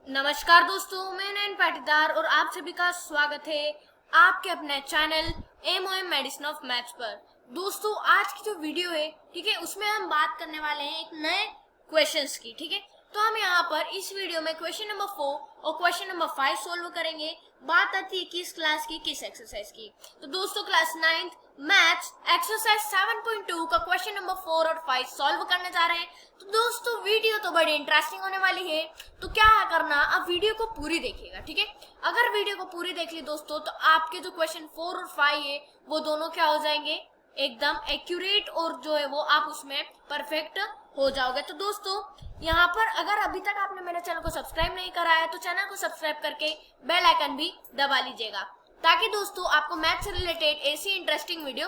नमस्कार दोस्तों, मैं नयन पाटीदार और आप सभी का स्वागत है आपके अपने channel MOM medicine of maths पर। दोस्तों, आज की जो वीडियो है, ठीक है, उसमें हम बात करने वाले हैं एक नए क्वेश्चंस की। ठीक है, तो हम यहाँ पर इस वीडियो में क्वेश्चन नंबर 4 और क्वेश्चन नंबर 5 सोल्व करेंगे। बात आती है किस क्लास की, किस एक्सरसाइज की। तो दोस्तों, क्लास 9th मैथ्स एक्सरसाइज 7.2 का क्वेश्चन नंबर 4 और 5 सॉल्व करने जा रहे हैं। तो दोस्तों, वीडियो तो बड़ी इंटरेस्टिंग होने वाली है, तो क्या करना, आप वीडियो को पूरी देखिएगा। ठीक है, अगर वीडियो को पूरी देख ली दोस्तों, तो आपके जो क्वेश्चन 4 और 5 है वो दोनों क्या हो जाएंगे, एकदम एक्यूरेट, और जो है वो आप उसमें परफेक्ट हो जाओगे। तो दोस्तों, यहाँ पर अगर अभी तक आपने मेरे चैनल को सब्सक्राइब नहीं करा है तो चैनल को सब्सक्राइब करके बेल आइकन भी दबा लीजिएगा, ताकि दोस्तों आपको मैथ से रिलेटेड ऐसी इंटरेस्टिंग वीडियो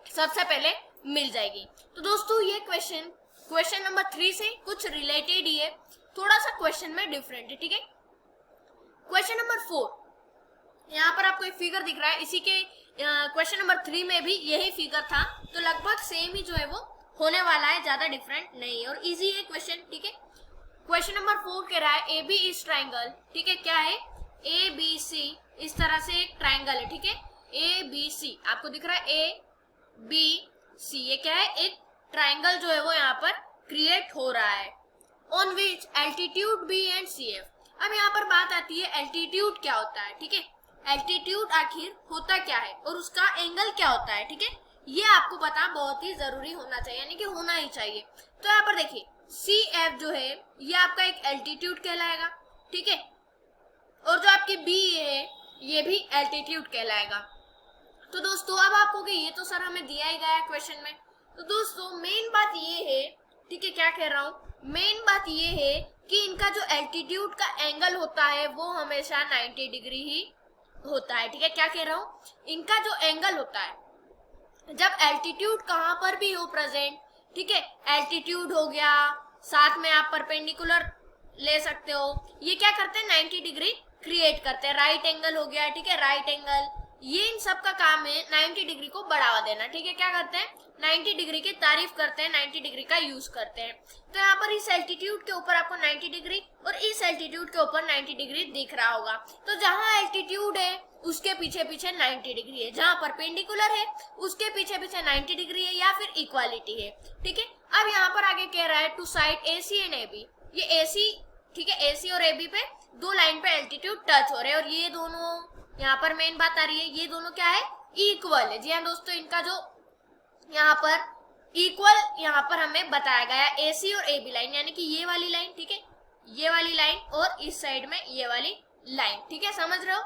सबसे पहले मिल जाएगी। तो दोस्तों, ये क्वेश्चन नंबर 3 से कुछ रिलेटेड ही है, थोड़ा सा क्वेश्चन में डिफरेंट है। ठीक है, क्वेश्चन नंबर 4, यहाँ पर आपको एक फिगर दिख रहा है, इसी के क्वेश्चन नंबर 3 में भी यही फिगर था, तो लगभग सेम ही जो है वो होने वाला है, ज्यादा डिफरेंट नहीं है और इजी है क्वेश्चन। ठीक है, क्वेश्चन नंबर 4 कह रहा है ए बी इज ट्राइंगल। ठीक है, क्या है, ए बी सी, इस तरह से एक ट्राइंगल है। ठीक है, ए बी सी आपको दिख रहा है, ए बी सी, ये क्या है, एक ट्राइंगल जो है वो यहाँ पर क्रिएट हो रहा है। On which altitude B and C F. अब यहाँ पर बात आती है एल्टीट्यूड क्या होता है। ठीक है, एल्टीट्यूड आखिर होता क्या है और उसका एंगल क्या होता है। ठीक है, ये आपको पता बहुत ही जरूरी होना चाहिए, यानी कि होना ही चाहिए। तो यहाँ पर देखिए, सी एफ जो है ये आपका एक एल्टीट्यूड कहलाएगा। ठीक है, और जो आपकी बी है ये भी एल्टीट्यूड कहलाएगा। तो दोस्तों, अब आप कहोगे ये तो सर हमें दिया ही गया है क्वेश्चन में। तो दोस्तों, मेन बात ये है, ठीक है, क्या कह रहा हूँ, मेन बात ये है कि इनका जो एल्टीट्यूड का एंगल होता है वो हमेशा 90 डिग्री ही होता है। ठीक है, क्या कह रहा हूँ, इनका जो एंगल होता है, जब एल्टीट्यूड कहाँ पर भी हो प्रेजेंट, ठीक है, एल्टीट्यूड हो गया, साथ में आप परपेंडिकुलर ले सकते हो, ये क्या करते हैं, 90 डिग्री क्रिएट करते हैं। राइट एंगल हो गया, ठीक है, राइट एंगल, ये इन सब का काम है 90 डिग्री को बढ़ावा देना। ठीक है, क्या करते हैं, 90 डिग्री की तारीफ करते हैं, 90 डिग्री का यूज करते हैं। तो यहाँ पर इस एल्टीट्यूड के ऊपर आपको 90 डिग्री और इस एल्टीट्यूड के ऊपर 90 डिग्री दिख रहा होगा। तो जहां एल्टीट्यूड है उसके पीछे पीछे 90 डिग्री है, जहां परपेंडिकुलर है उसके पीछे पीछे 90 डिग्री है, या फिर इक्वालिटी है। ठीक है, अब यहाँ पर आगे कह रहा है two side AC and AB, ये AC, ठीक है, AC और AB पे दो लाइन पे एल्टीट्यूड टच हो रहे हैं, और ये दोनों, यहाँ पर मेन बात आ रही है, ये दोनों क्या है, इक्वल है। जी हाँ दोस्तों, इनका जो यहाँ पर इक्वल यहाँ पर हमें बताया गया है, AC और AB लाइन, यानी कि ये वाली लाइन, ठीक है, ये वाली लाइन और इस साइड में ये वाली लाइन। ठीक है, समझ रहे हो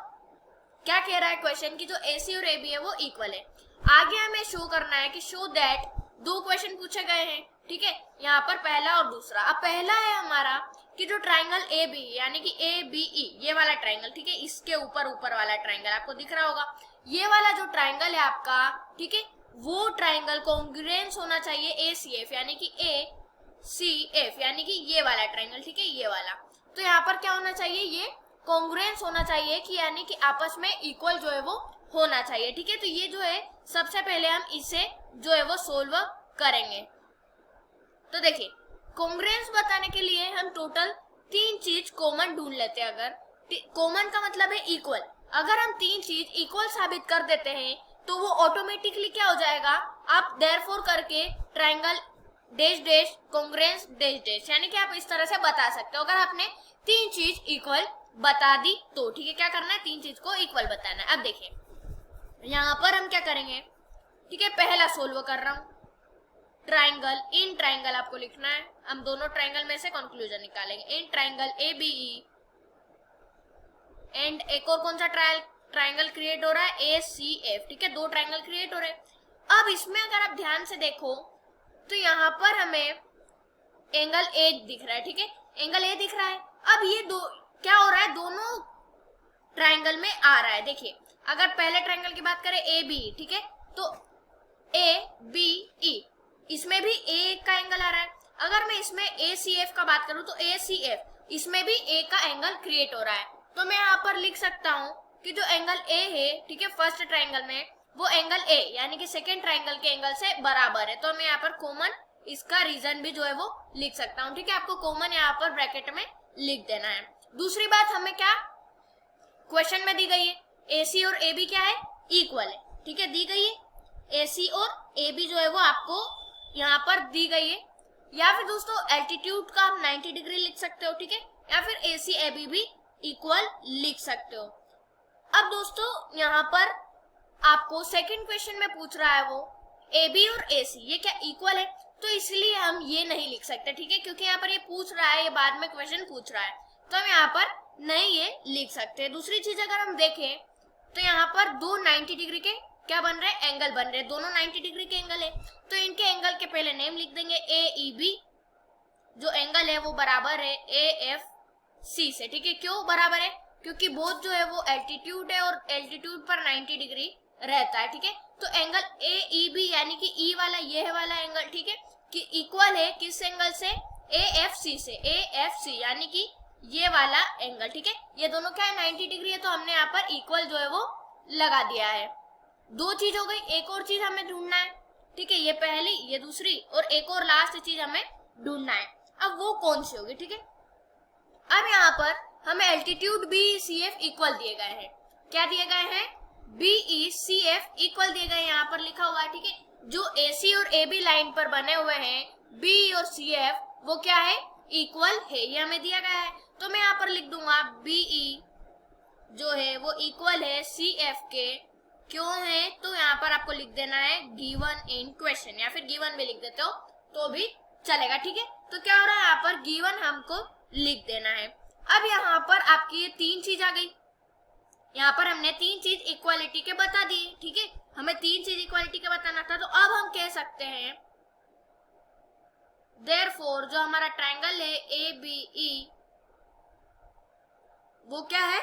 क्या कह रहा है क्वेश्चन की, जो AC और AB है वो इक्वल है। आगे हमें शो करना है कि शो दैट, दो क्वेश्चन पूछे गए हैं। ठीक है, यहाँ पर पहला और दूसरा। अब पहला है हमारा कि जो ट्राइंगल AB यानी कि ABE, ये वाला ट्राइंगल, ठीक है, इसके ऊपर ऊपर वाला ट्राइंगल आपको दिख रहा होगा, ये वाला जो ट्राइंगल है आपका, ठीक है, वो ट्राइंगल कॉन्ग्रुएंस होना चाहिए ACF यानी कि ACF यानी कि ये वाला ट्राइंगल, ठीक है, ये वाला। तो यहाँ पर क्या होना चाहिए, ये कॉन्ग्रुएंस होना चाहिए, कि यानी कि आपस में इक्वल जो है वो होना चाहिए। ठीक है, तो ये जो है सबसे पहले हम इसे जो है वो सोल्व करेंगे। तो देखिए, कॉन्ग्रुएंस बताने के लिए हम टोटल 3 चीज कॉमन ढूंढ लेते हैं। अगर कॉमन का मतलब है इक्वल, अगर हम 3 चीज इक्वल साबित कर देते हैं तो वो ऑटोमेटिकली क्या हो जाएगा, आप देयरफॉर करके triangle dash dash congruence dash dash, यानी कि आप इस तरह से बता सकते हो। अगर आपने 3 चीज इक्वल बता दी तो, ठीक है, क्या करना है, 3 चीज को इक्वल बताना है। अब देखिए, यहाँ पर हम क्या करेंगे, ठीक है, पहला सोल्व कर रहा हूं, ट्राइंगल, इन ट्राइंगल आपको लिखना है, हम दोनों ट्राइंगल में से कंक्लूजन निकालेंगे। इन ट्राइंगल ABE एंड एक और कौन सा ट्राइंगल क्रिएट हो रहा है, ACF। ठीक है, 2 ट्राइंगल क्रिएट हो रहे हैं। अब इसमें अगर आप ध्यान से देखो तो यहाँ पर हमें एंगल A दिख रहा है, ठीक है, एंगल A दिख रहा है। अब ये दो क्या हो रहा है, दोनों ट्राइंगल में आ रहा है। देखिए, अगर पहले ट्राइंगल की बात करें ABE, ठीक है, तो ABE, इसमें भी A का एंगल आ रहा है। अगर मैं इसमें ACF का बात करूं तो ACF, इसमें भी A का एंगल क्रिएट हो रहा है। तो मैं यहाँ पर लिख सकता हूँ कि जो एंगल A है, ठीक है, फर्स्ट ट्राइंगल में, वो एंगल A यानी कि सेकेंड ट्राइंगल के एंगल से बराबर है। तो मैं यहाँ पर कॉमन इसका रीजन भी जो है वो लिख सकता हूँ। ठीक है, आपको कॉमन यहाँ पर ब्रैकेट में लिख देना है। दूसरी बात हमें क्या क्वेश्चन में दी गई है, AC और AB क्या है, इक्वल है, ठीक है, दी गई है। AC और AB जो है वो आपको यहाँ पर दी गई है। या फिर दोस्तों एल्टीट्यूड का आप 90 डिग्री लिख सकते हो, ठीक है, या फिर AC AB भी इक्वल लिख सकते हो। अब दोस्तों यहाँ पर आपको सेकंड क्वेश्चन में पूछ रहा है वो AB और AC ये क्या इक्वल है, तो इसलिए हम ये नहीं लिख सकते, ठीक है, क्योंकि यहाँ पर ये पूछ रहा है, ये बाद में क्वेश्चन पूछ रहा है, तो हम यहाँ पर नहीं ये लिख सकते। दूसरी चीज अगर हम देखें तो यहाँ पर दो 90 डिग्री के क्या बन रहे हैं, एंगल बन रहे हैं, दोनों 90 डिग्री के एंगल है, तो इनके एंगल के पहले नेम लिख देंगे। AEB जो एंगल है वो बराबर है AFC से, ठीक है, क्यों बराबर है, क्योंकि बोथ जो है वो एल्टीट्यूड है और एल्टीट्यूड पर 90 डिग्री रहता है, ठीक है, तो एंगल AEB यानी कि E वाला ये है वाला एंगल, ठीक है, कि इक्वल है किस एंगल से, AFC से, AFC यानी कि ये वाला एंगल, ठीक है, ये दोनों क्या है 90 डिग्री है, तो हमने यहाँ पर इक्वल जो है वो लगा दिया है। दो चीज हो गई, एक और चीज हमें ढूंढना है, ठीक है, ये पहली ये दूसरी, और एक और लास्ट चीज हमें ढूंढना है। अब वो कौन सी होगी, ठीक है, अब यहाँ पर हमें एल्टीट्यूड BECF इक्वल दिए गए हैं, क्या दिए गए हैं, BECF इक्वल दिए गए, यहाँ पर लिखा हुआ है, ठीक है, जो AC और AB लाइन पर बने हुए हैं BE और CF वो क्या है, इक्वल है, ये हमें दिया गया है, तो मैं यहाँ पर लिख दूंगा BE जो है वो इक्वल है CF के, क्यों है, तो यहाँ पर आपको लिख देना है गिवन इन क्वेश्चन, या फिर गिवन भी लिख देते हो तो भी चलेगा, ठीक है, तो क्या हो रहा है यहाँ पर गिवन हमको लिख देना है। अब यहाँ पर आपकी ये तीन चीज आ गई, यहाँ पर हमने तीन चीज इक्वालिटी के बता दी, ठीक है, हमें तीन चीज इक्वालिटी के बताना था, तो अब हम कह सकते हैं देयरफॉर जो हमारा ट्रायंगल है ABE वो क्या है,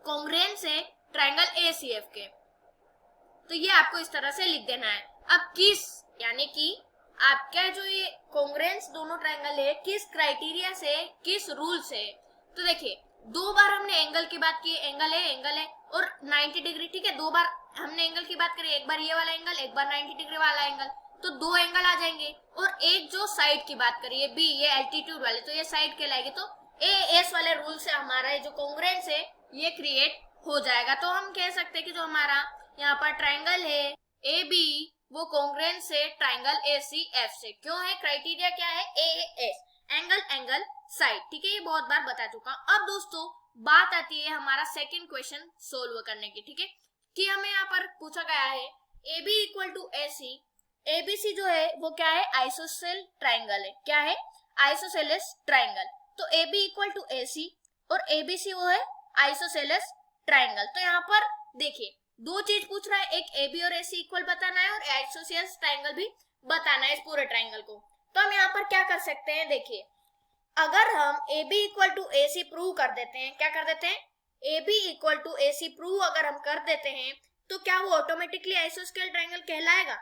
कॉन्ग्रुएंस है ट्रायंगल ACF के, तो ये आपको इस तरह से लिख देना है। अब किस यानी कि आपका जो ये कॉन्ग्रुएंस दोनों ट्रायंगल है किस क्राइटेरिया से, किस रूल से, तो देखिए दो बार हमने एंगल की बात की, एंगल है और 90 डिग्री, ठीक है, दो बार हमने एंगल की बात करी, एक बार ये वाला एंगल, एक बार 90 डिग्री वाला एंगल, तो दो एंगल आ जाएंगे, और एक जो साइड की बात करिए B ये एल्टीट्यूड वाले, तो ये साइड कहलाएगी, तो AS वाले रूल से हमारा जो कॉन्ग्रुएंस है ये क्रिएट हो जाएगा। तो हम कह सकते हैं कि जो हमारा यहाँ पर ट्रायंगल है AB वो कॉन्ग्रुएंस है ट्रायंगल ACF से, क्यों है, क्राइटेरिया क्या है, AS एंगल साइड, ठीक है, ये बहुत बार बता चुका हूं। अब दोस्तों बात आती है हमारा सेकंड क्वेश्चन सोल्व करने की, ठीक है, कि हमें यहाँ पर पूछा गया है AB equal to AC, ABC जो है वो क्या है, आइसोसेल ट्रायंगल है, क्या है, आइसोसेलेस ट्रायंगल, तो AB इक्वल टू AC और ABC वो है आइसोसेलेस ट्रायंगल। तो यहाँ पर देखिए दो चीज पूछ रहा है, एक AB और AC इक्वल बताना है और आइसोसेलेस ट्रायंगल भी बताना है इस पूरे ट्रायंगल को। तो हम यहाँ पर क्या कर सकते हैं, देखिए अगर हम AB equal to AC prove कर देते हैं, क्या कर देते हैं, AB equal to AC prove अगर हम कर देते हैं, तो क्या वो ऑटोमेटिकली आइसोस्केल ट्रायंगल कहलाएगा,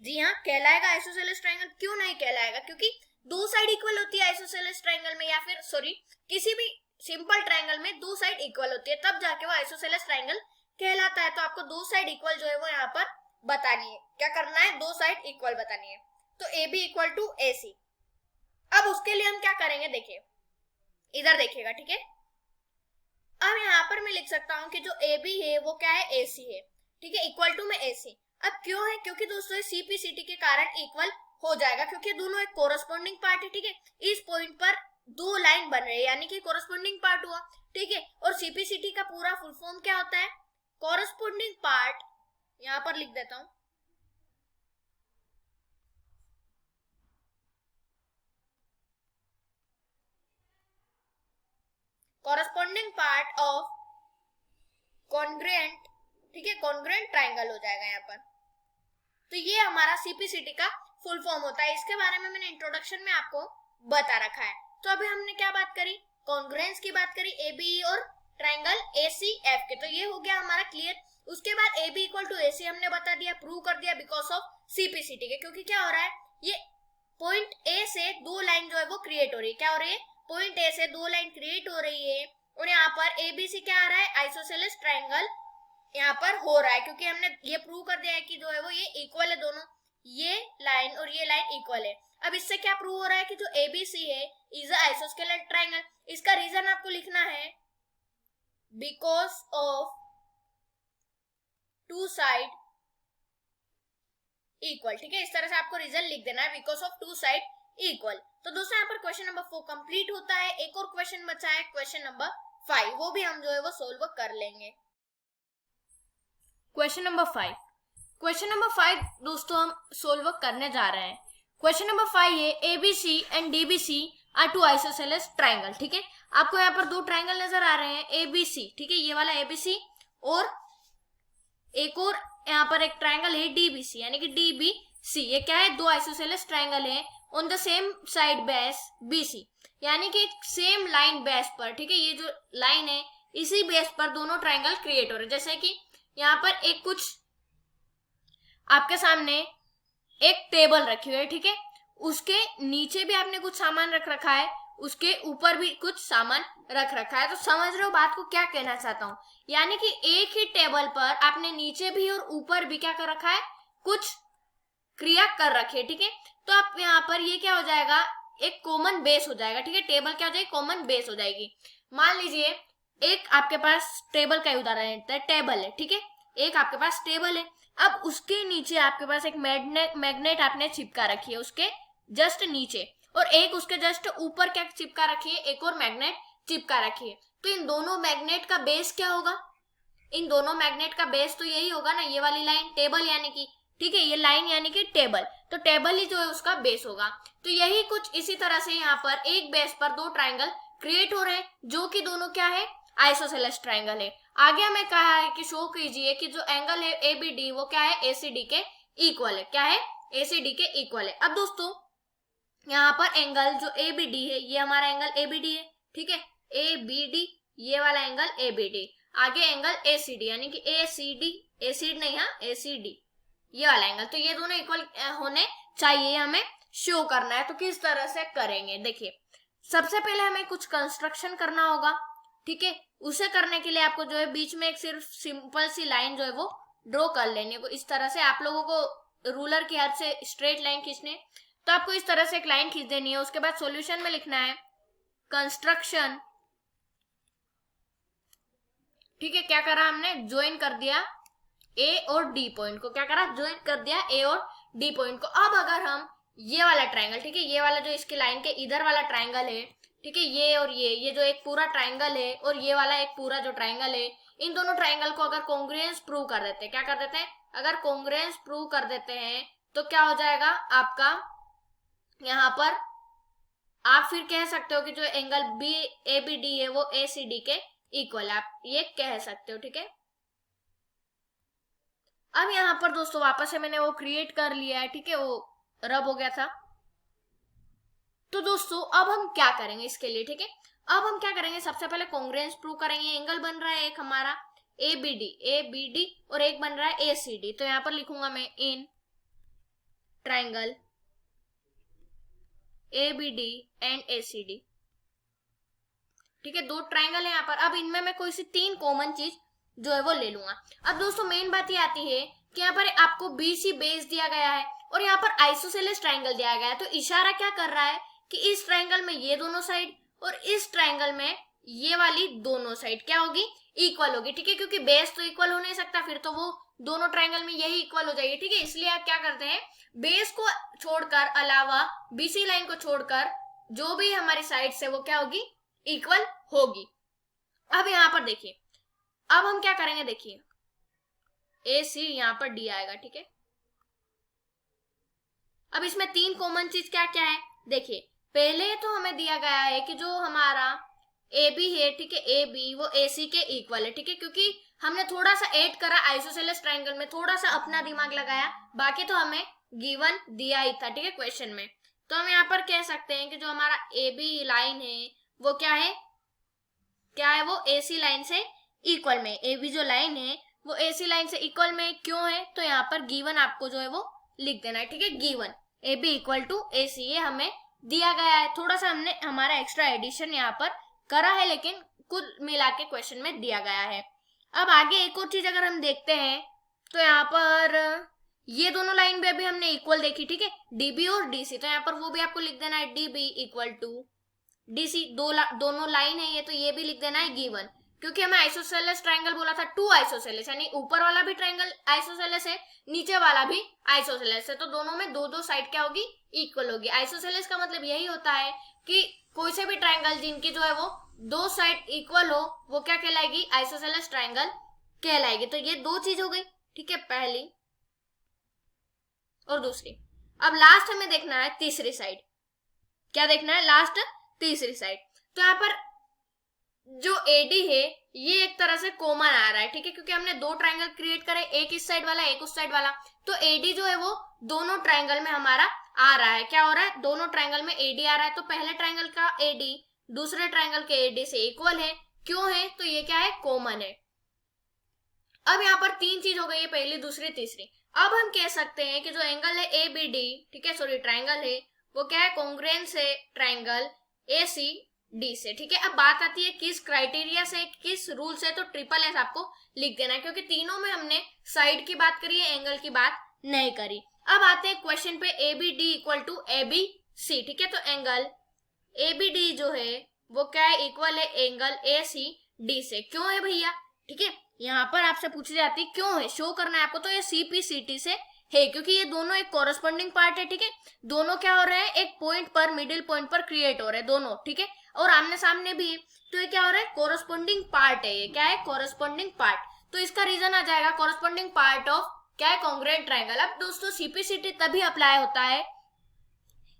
जी हाँ कहलाएगा। आइसोसेलेस ट्रायंगल क्यों नहीं कहलाएगा, क्योंकि दो साइड इक्वल होती है आइसोसेलेस ट्रायंगल में, या फिर सॉरी किसी भी सिंपल ट्रायंगल में दो साइड इक्वल होती है, तब जाके वो आइसोसेलेस ट्रायंगल कहलाता है। तो आपको दो साइड इक्वल जो है वो यहाँ पर बतानी है, क्या करना है, दो साइड इक्वल बतानी है, तो AB इक्वल टू AC। अब उसके लिए हम क्या करेंगे, देखिए इधर देखिएगा, ठीक है, अब यहाँ पर मैं लिख सकता हूँ कि जो AB है वो क्या है, AC है, ठीक है, इक्वल टू में AC। अब क्यों है, क्योंकि दोस्तों CPCT के कारण इक्वल हो जाएगा, क्योंकि दोनों एक कोरस्पोंडिंग पार्ट है, ठीक है, इस पॉइंट पर दो लाइन बन रही है यानी कि कोरस्पोंडिंग पार्ट हुआ, ठीक है, और CPCT का पूरा फुल फॉर्म क्या होता है, कोरस्पोंडिंग पार्ट, यहाँ पर लिख देता हूं, कोरस्पोंडिंग पार्ट ऑफ कॉन्ग्रुएंट, ठीक है, कॉन्ग्रुएंट ट्रायंगल हो जाएगा यहाँ पर। तो ये हमारा CPCT का फुल फॉर्म होता है, इसके बारे में मैंने इंट्रोडक्शन में आपको बता रखा है। तो अभी हमने क्या बात करी, कॉन्ग्रुएंस की बात करी ABE और ट्रायंगल ACF के, तो ये हो गया हमारा क्लियर। उसके बाद AB इक्वल टू AC हमने बता दिया, प्रूव कर दिया बिकॉज ऑफ CPCT के, क्योंकि क्या हो रहा है, ये पॉइंट A से दो लाइन जो है वो क्रिएट हो रही है, क्या हो रही है, पॉइंट A से दो लाइन क्रिएट हो रही है, और यहाँ पर ABC क्या आ रहा है, आइसोसेलेस ट्रायंगल यहाँ पर हो रहा है, क्योंकि हमने ये प्रूव कर दिया है कि जो है वो ये इक्वल है दोनों, ये लाइन और ये लाइन इक्वल है। अब इससे क्या प्रूव हो रहा है कि जो ABC है इज अ आइसोस्केलर ट्रायंगल। इसका रीजन आपको लिखना है because of two side equal. ठीक है, इस तरह से आपको रीजन लिख देना है, because of two side equal. तो दोस्तों यहाँ पर क्वेश्चन नंबर 4 कंप्लीट होता है। एक और क्वेश्चन बचा है क्वेश्चन नंबर 5, वो भी हम जो है वो सोल्व कर लेंगे। क्वेश्चन नंबर 5, क्वेश्चन नंबर 5 दोस्तों हम सोल्व करने जा रहे हैं। क्वेश्चन नंबर 5 है ABC and DBC are two isosceles triangle. ठीक है, आपको यहाँ पर दो ट्राइंगल नजर आ रहे हैं ABC। ठीक है, ये वाला ABC और एक और यहाँ पर एक ट्राइंगल है DBC यानी कि DBC। ये क्या है, दो आइसोसेलेस ट्राइंगल है on the same side base BC, यानी कि सेम लाइन बेस पर। ठीक है, ये जो लाइन है इसी बेस पर दोनों ट्राइंगल क्रिएट हो रहे हैं। जैसे कि यहाँ पर एक कुछ आपके सामने एक टेबल रखी हुई है। ठीक है, उसके नीचे भी आपने कुछ सामान रख रखा है, उसके ऊपर भी कुछ सामान रख रखा है। तो समझ रहे हो बात को क्या कहना चाहता हूं, यानी कि एक ही टेबल पर आपने नीचे भी और ऊपर भी क्या कर रखा है, कुछ क्रिया कर रखी है। ठीक है, तो आप यहाँ पर ये क्या हो जाएगा, एक कॉमन बेस हो जाएगा। ठीक है, टेबल क्या हो जाएगी, कॉमन बेस हो जाएगी। मान लीजिए एक आपके पास टेबल का उदाहरण लेते हैं, टेबल है। ठीक है, एक आपके पास टेबल है, अब उसके नीचे आपके पास एक मैग्नेट आपने चिपका रखी है उसके जस्ट नीचे, और एक उसके जस्ट ऊपर क्या चिपका रखी है, एक और मैग्नेट चिपका रखी है। तो इन दोनों मैग्नेट का बेस क्या होगा, इन दोनों मैग्नेट का बेस तो यही होगा ना, ये वाली लाइन टेबल यानी कि, ठीक है, ये लाइन यानी कि टेबल, तो टेबल ही जो है उसका बेस होगा। तो यही कुछ इसी तरह से यहाँ पर एक बेस पर दो ट्राइंगल क्रिएट हो रहे हैं, जो कि दोनों क्या है, आइसोसेलेस ट्राइंगल है। आगे हमें कहा है कि शो कीजिए कि जो एंगल है ABD वो क्या है, ACD के इक्वल है। क्या है, ACD के इक्वल है। अब दोस्तों यहाँ पर एंगल जो ABD है, ये हमारा एंगल ABD है। ठीक है, ABD, ये वाला एंगल ABD, आगे एंगल ACD यानी कि ACD नहीं, हाँ ACD, ये वाला एंगल। तो ये दोनों इक्वल होने चाहिए, हमें शो करना है। तो किस तरह से करेंगे, देखिए सबसे पहले हमें कुछ कंस्ट्रक्शन करना होगा। ठीक है, उसे करने के लिए आपको जो है बीच में एक सिर्फ सिंपल सी लाइन जो है वो ड्रॉ कर लेनी है। इस तरह से आप लोगों को रूलर की हेल्प से स्ट्रेट लाइन खींचने, तो आपको इस तरह से एक लाइन खींच देनी है। उसके बाद सॉल्यूशन में लिखना है कंस्ट्रक्शन। ठीक है, क्या करा हमने, ज्वाइन कर दिया A और D पॉइंट को, क्या करा, ज्वाइन कर दिया A और D पॉइंट को। अब अगर हम ये वाला ट्राइंगल, ठीक है, ये वाला जो इसके लाइन के इधर वाला ट्राइंगल है, ठीक है, ये और ये जो एक पूरा ट्राइंगल है और ये वाला एक पूरा जो ट्राइंगल है, इन दोनों ट्राइंगल को अगर कॉन्ग्रुएंस प्रूव कर देते हैं, क्या कर देते हैं, अगर कॉन्ग्रुएंस प्रूव कर देते हैं तो क्या हो जाएगा आपका, यहाँ पर आप फिर कह सकते हो कि जो एंगल ABD है वो ACD के इक्वल है, आप ये कह सकते हो। ठीक है, अब यहाँ पर दोस्तों वापस से मैंने वो क्रिएट कर लिया है। ठीक है, वो रब हो गया था। तो दोस्तों अब हम क्या करेंगे इसके लिए, ठीक है, अब हम क्या करेंगे, सबसे पहले कॉन्ग्रुएंस प्रूव करेंगे। एंगल बन रहा है एक हमारा ABD और एक बन रहा है ACD। तो यहाँ पर लिखूंगा मैं in triangle ABD and ACD। ठीक है, दो ट्राइंगल है यहाँ पर। अब इनमें मैं कोई सी तीन कॉमन चीज जो है वो ले लूंगा। अब दोस्तों मेन बात ये आती है कि यहाँ पर आपको BC बेस दिया गया है और यहाँ पर आइसोसेलेस ट्राइंगल दिया गया है। तो इशारा क्या कर रहा है कि इस ट्राइंगल में ये दोनों साइड और इस ट्राइंगल में ये वाली दोनों साइड क्या होगी, इक्वल होगी। ठीक है, क्योंकि बेस तो इक्वल हो नहीं सकता, फिर तो वो दोनों ट्राइंगल में यही इक्वल हो जाएगी। ठीक है, इसलिए आप क्या करते हैं, बेस को छोड़कर अलावा BC लाइन को छोड़कर जो भी हमारी साइड से वो क्या होगी, इक्वल होगी। अब यहाँ पर देखिए, अब हम क्या करेंगे, देखिए AC यहाँ पर D आएगा। ठीक है, अब इसमें तीन कॉमन चीज क्या क्या है, देखिए पहले तो हमें दिया गया है कि जो हमारा AB है, ठीक है, AB वो AC के इक्वल है। ठीक है, क्योंकि हमने थोड़ा सा ऐड करा आइसोसेलेस ट्राइंगल में, थोड़ा सा अपना दिमाग लगाया, बाकी तो हमें गिवन दिया ही था। ठीक है, क्वेश्चन में। तो हम यहाँ पर कह सकते हैं कि जो हमारा AB लाइन है वो क्या है, वो AC लाइन से इक्वल में। AB जो लाइन है वो AC लाइन से इक्वल में क्यों है, तो यहाँ पर गिवन आपको जो है वो लिख देना है। ठीक है, given AB equal to AC ये हमें दिया गया है। थोड़ा सा हमने हमारा एक्स्ट्रा एडिशन यहाँ पर करा है, लेकिन कुल मिला के क्वेश्चन में दिया गया है। अब आगे एक और चीज अगर हम देखते हैं तो यहाँ पर ये दोनों लाइन भी अभी हमने इक्वल देखी, ठीक है, डीबी और डीसी, तो यहाँ पर वो भी आपको लिख देना है डीबी इक्वल टू डीसी, दोनों लाइन है ये, तो ये भी लिख देना है गिवन, क्योंकि हमें आइसोसेलेस ट्रायंगल बोला था, टू आइसोसेलेस, यानी ऊपर वाला भी ट्रायंगल आइसोसेलेस है, नीचे वाला भी आइसोसेलेस है, तो दोनों में दो दो साइड क्या होगी, इक्वल होगी। आइसोसेलेस का मतलब यही होता है कि कोई से भी ट्रायंगल जिनकी जो है वो दो साइड इक्वल हो, वो क्या कहलाएगी, आइसोसेलेस ट्रायंगल कहलाएगी। तो ये दो चीज हो गई, ठीक है, पहली और दूसरी। अब लास्ट हमें देखना है तीसरी साइड, क्या देखना है, लास्ट तीसरी साइड। तो यहाँ पर जो एडी है ये एक तरह से कॉमन आ रहा है, ठीक है, क्योंकि हमने दो ट्रायंगल क्रिएट करे, एक इस साइड वाला एक उस साइड वाला, तो एडी जो है वो दोनों ट्रायंगल में हमारा आ रहा है। क्या हो रहा है, दोनों ट्रायंगल में एडी आ रहा है, तो पहले ट्रायंगल का एडी दूसरे ट्रायंगल के एडी से इक्वल है, क्यों है, तो ये क्या है, कॉमन है। अब यहाँ पर तीन चीज हो गई है, पहली दूसरी तीसरी। अब हम कह सकते हैं कि जो एंगल है ए बी डी, ठीक है, सॉरी ट्रायंगल है, वो क्या है, कॉन्ग्रुएंस है ट्रायंगल ए सी डी से, ठीक है। अब बात आती है किस क्राइटेरिया से, किस रूल से, तो ट्रिपल एस आपको लिख देना है, क्योंकि तीनों में हमने साइड की बात करी है, एंगल की बात नहीं करी। अब आते हैं क्वेश्चन पे, A B D equal to A B C, ठीक है, तो एंगल ए बी डी जो है वो क्या है, इक्वल है एंगल ए सी डी से। क्यों है भैया, ठीक है, यहाँ पर आपसे पूछी जाती है क्यों है, शो करना है आपको, तो ये CPCT से है, क्योंकि ये दोनों एक कोरस्पोंडिंग पार्ट है, ठीक है, दोनों क्या हो रहे हैं, एक पॉइंट पर, मिडिल पॉइंट पर क्रिएट हो रहे हैं दोनों, ठीक है, और आमने सामने भी, तो ये क्या हो रहा है, कोरस्पोंडिंग पार्ट है, ये क्या है, कोरस्पोंडिंग पार्ट, तो इसका रीजन आ जाएगा कोरस्पोंडिंग पार्ट ऑफ क्या है, कॉन्ग्रुएंट ट्रायंगल। अब दोस्तों CPCT तभी अप्लाई होता है,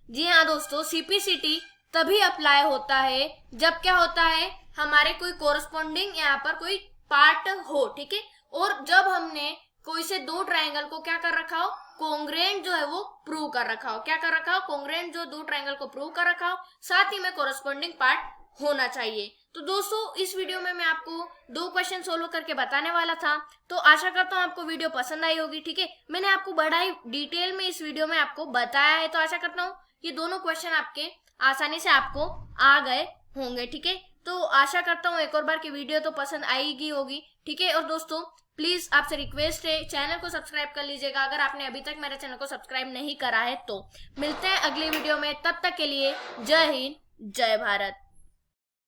जी हाँ दोस्तों, CPCT तभी अप्लाई होता है जब क्या होता है, हमारे कोई कोरस्पोंडिंग यहाँ पर कोई पार्ट हो, ठीक है, और जब हमने कोई से दो ट्रायंगल को क्या कर रखा हो, कॉन्ग्रुएंट जो है वो प्रूव कर रखा हो, क्या कर रखा हो, कॉन्ग्रुएंट जो दो ट्रायंगल को प्रूव कर रखा हो, साथ ही में कोरस्पोंडिंग पार्ट होना चाहिए। तो दोस्तों इस वीडियो में मैं आपको दो क्वेश्चन सोल्व करके बताने वाला था, तो आशा करता हूँ आपको वीडियो पसंद आई होगी, ठीक है, मैंने आपको बड़ा ही डिटेल में इस वीडियो में आपको बताया है, तो आशा करता हूँ ये दोनों क्वेश्चन आपके आसानी से आपको आ गए होंगे, ठीक है, तो आशा करता हूँ एक और बार की वीडियो तो पसंद आएगी होगी, ठीक है, और दोस्तों प्लीज आपसे रिक्वेस्ट है चैनल को सब्सक्राइब कर लीजिएगा अगर आपने अभी तक मेरे चैनल को सब्सक्राइब नहीं करा है। तो मिलते हैं अगली वीडियो में, तब तक के लिए जय हिंद जय भारत।